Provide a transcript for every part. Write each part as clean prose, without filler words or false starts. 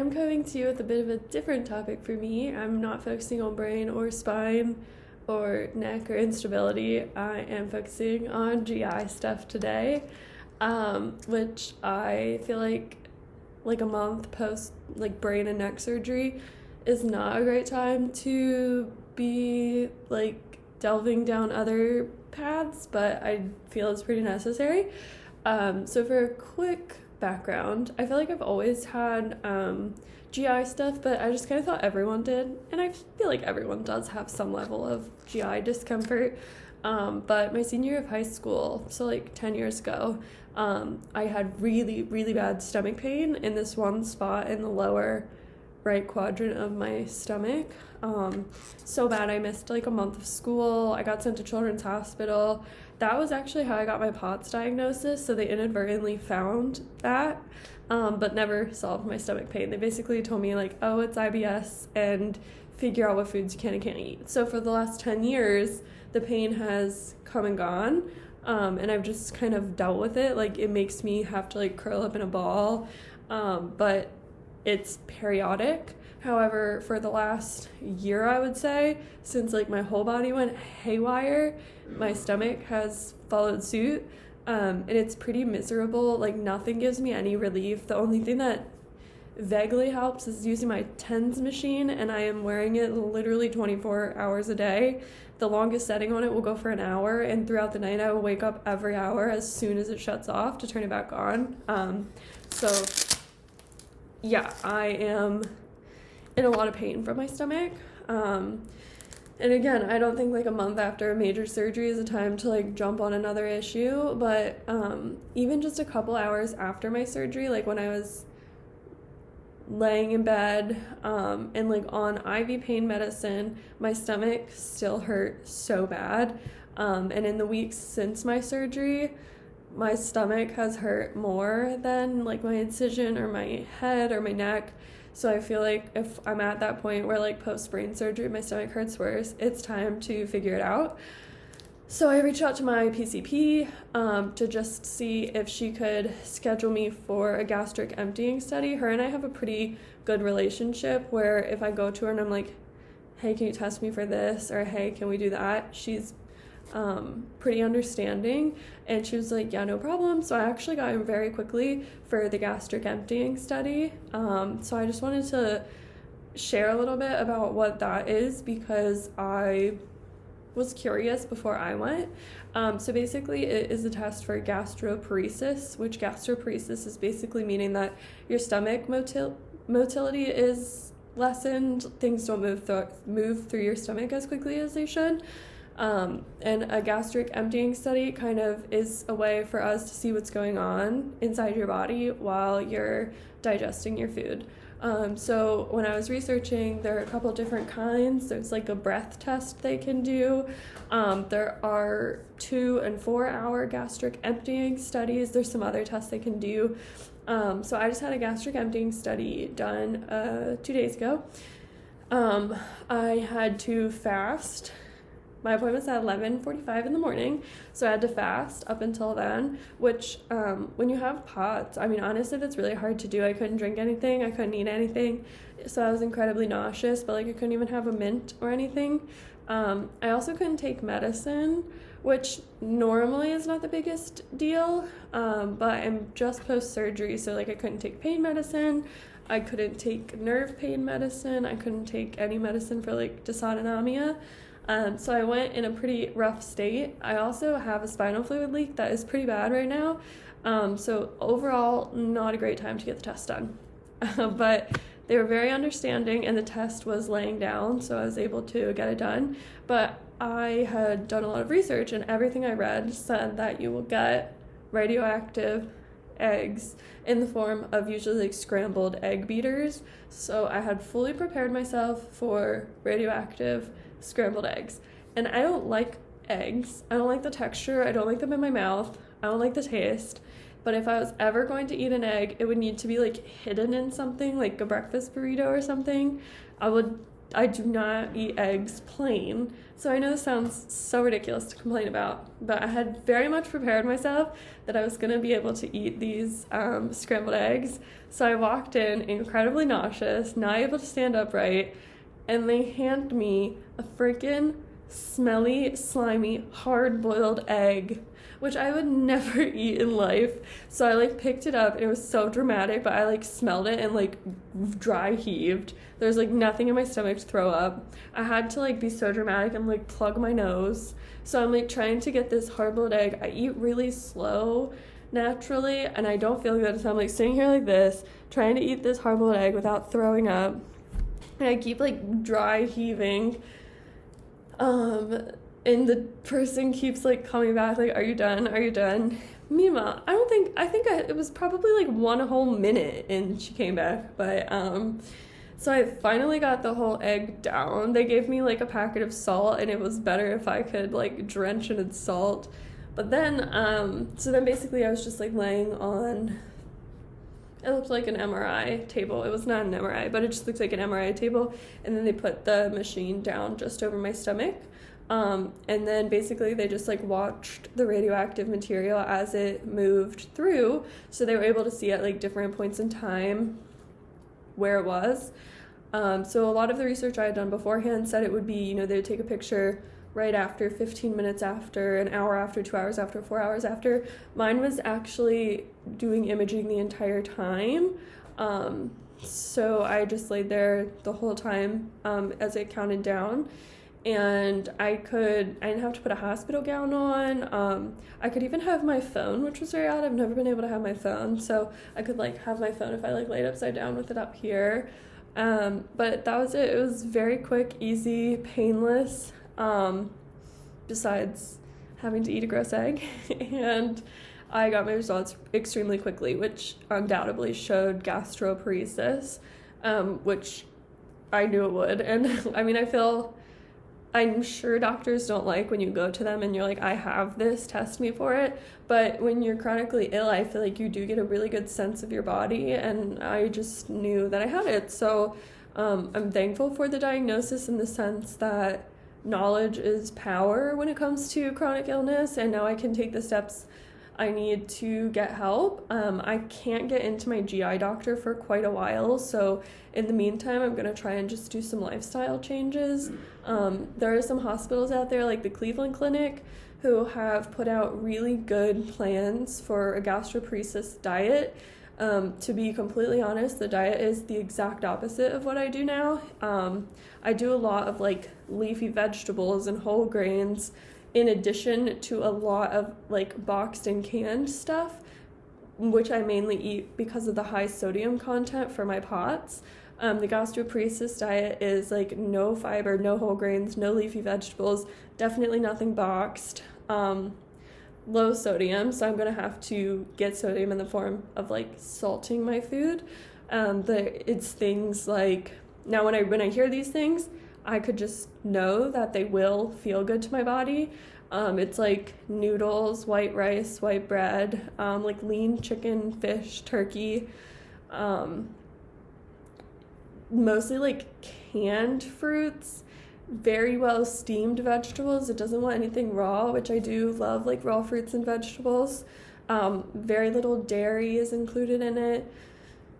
I'm coming to you with a bit of a different topic for me. I'm not focusing on brain or spine or neck or instability. I am focusing on GI stuff today, which I feel like a month post like brain and neck surgery is not a great time to be like delving down other paths, but I feel it's pretty necessary. So for a quick background, I feel like I've always had GI stuff, but I just kind of thought everyone did, and I feel like everyone does have some level of GI discomfort. But my senior year of high school, so like 10 years ago, I had really, really bad stomach pain in this one spot in the lower right quadrant of my stomach. So bad I missed like a month of school. I got sent to Children's Hospital. That was actually how I got my POTS diagnosis, so they inadvertently found that, but never solved my stomach pain. They basically told me like, oh, it's IBS, and figure out what foods you can and can't eat. So for the last 10 years, the pain has come and gone, and I've just kind of dealt with it. Like, it makes me have to like curl up in a ball, but it's periodic. However, for the last year, I would say, since like my whole body went haywire, my stomach has followed suit, and it's pretty miserable. Like, nothing gives me any relief. The only thing that vaguely helps is using my TENS machine, and I am wearing it literally 24 hours a day. The longest setting on it will go for an hour, and throughout the night I will wake up every hour as soon as it shuts off to turn it back on. So yeah, I am in a lot of pain from my stomach. And again, I don't think like a month after a major surgery is a time to like jump on another issue, but even just a couple hours after my surgery, like when I was laying in bed and like on IV pain medicine, my stomach still hurt so bad. And in the weeks since my surgery, my stomach has hurt more than like my incision or my head or my neck. So I feel like if I'm at that point where like post-brain surgery my stomach hurts worse, it's time to figure it out. So I reached out to my PCP to just see if she could schedule me for a gastric emptying study. Her and I have a pretty good relationship where if I go to her and I'm like, hey, can you test me for this? Or hey, can we do that? She's pretty understanding, and she was like, yeah, no problem. So I actually got in very quickly for the gastric emptying study. So I just wanted to share a little bit about what that is because I was curious before I went. So basically it is a test for gastroparesis, which gastroparesis is basically meaning that your stomach motility is lessened. Things don't move through your stomach as quickly as they should. And a gastric emptying study kind of is a way for us to see what's going on inside your body while you're digesting your food. So when I was researching, there are a couple different kinds. There's like a breath test they can do. There are 2 and 4 hour gastric emptying studies. There's some other tests they can do. So I just had a gastric emptying study done 2 days ago. I had to fast. My appointment's at 11:45 in the morning, so I had to fast up until then, which when you have POTS, I mean, honestly, that's really hard to do. I couldn't drink anything. I couldn't eat anything, so I was incredibly nauseous, but like I couldn't even have a mint or anything. I also couldn't take medicine, which normally is not the biggest deal, but I'm just post-surgery, so like I couldn't take pain medicine. I couldn't take nerve pain medicine. I couldn't take any medicine for like dysautonomia. So I went in a pretty rough state. I also have a spinal fluid leak that is pretty bad right now. So overall, not a great time to get the test done. But they were very understanding, and the test was laying down, so I was able to get it done. But I had done a lot of research, and everything I read said that you will get radioactive eggs in the form of usually like scrambled egg beaters. So I had fully prepared myself for radioactive scrambled eggs, and I don't like eggs. I don't like the texture. I don't like them in my mouth. I don't like the taste. But if I was ever going to eat an egg, it would need to be like hidden in something like a breakfast burrito or something. I would I do not eat eggs plain. So I know this sounds so ridiculous to complain about, but I had very much prepared myself that I was going to be able to eat these scrambled eggs. So I walked in incredibly nauseous, not able to stand upright, and they hand me a freaking smelly, slimy, hard-boiled egg, which I would never eat in life. So I picked it up, and it was so dramatic, but I smelled it and dry heaved. There's nothing in my stomach to throw up. I had to be so dramatic and plug my nose. So I'm trying to get this hard-boiled egg. I eat really slow naturally, and I don't feel good. So I'm sitting here like this, trying to eat this hard-boiled egg without throwing up. And I keep dry heaving. And the person keeps coming back, are you done? Are you done? Mima, I think it was probably 1 whole minute and she came back. But, so I finally got the whole egg down. They gave me a packet of salt, and it was better if I could drench it in salt. But then, so then basically I was just laying on, it looked like an MRI table. It was not an MRI, but it just looked like an MRI table. And then they put the machine down just over my stomach. And then basically they just watched the radioactive material as it moved through. So they were able to see at different points in time where it was. So a lot of the research I had done beforehand said it would be, they would take a picture right after, 15 minutes after, an hour after, 2 hours after, 4 hours after. Mine was actually doing imaging the entire time. So I just laid there the whole time as it counted down. And I didn't have to put a hospital gown on. I could even have my phone, which was very odd. I've never been able to have my phone. So I could have my phone if I laid upside down with it up here. But that was it. It was very quick, easy, painless, besides having to eat a gross egg. And I got my results extremely quickly, which undoubtedly showed gastroparesis, which I knew it would. And I'm sure doctors don't like when you go to them and you're I have this, test me for it. But when you're chronically ill, I feel you do get a really good sense of your body, and I just knew that I had it. So I'm thankful for the diagnosis in the sense that knowledge is power when it comes to chronic illness, and now I can take the steps I need to get help. I can't get into my GI doctor for quite a while, so in the meantime, I'm going to try and just do some lifestyle changes. There are some hospitals out there, like the Cleveland Clinic, who have put out really good plans for a gastroparesis diet. To be completely honest, the diet is the exact opposite of what I do now. I do a lot of leafy vegetables and whole grains, in addition to a lot of boxed and canned stuff, which I mainly eat because of the high sodium content for my POTS. The gastroparesis diet is no fiber, no whole grains, no leafy vegetables, definitely nothing boxed, low sodium, so I'm going to have to get sodium in the form of salting my food. It's things now when I hear these things, I could just know that they will feel good to my body. It's noodles, white rice, white bread, lean chicken, fish, turkey, mostly canned fruits, very well steamed vegetables. It doesn't want anything raw, which I do love, raw fruits and vegetables. Very little dairy is included in it.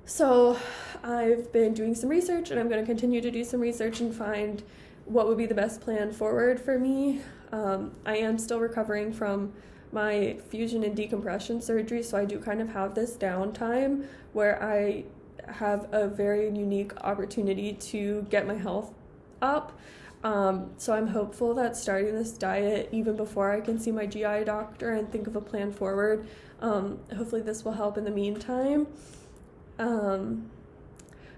So I've been doing some research, and I'm going to continue to do some research and find what would be the best plan forward for me. I am still recovering from my fusion and decompression surgery, so I do kind of have this downtime where I have a very unique opportunity to get my health up. So I'm hopeful that starting this diet even before I can see my GI doctor and think of a plan forward, hopefully this will help in the meantime.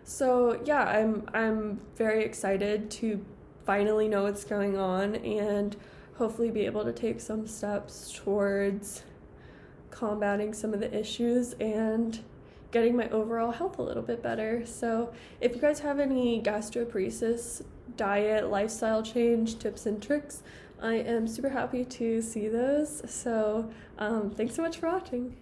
So yeah, I'm very excited to finally know what's going on and hopefully be able to take some steps towards combating some of the issues and getting my overall health a little bit better. So if you guys have any gastroparesis diet, lifestyle change tips and tricks, I am super happy to see those. So thanks so much for watching.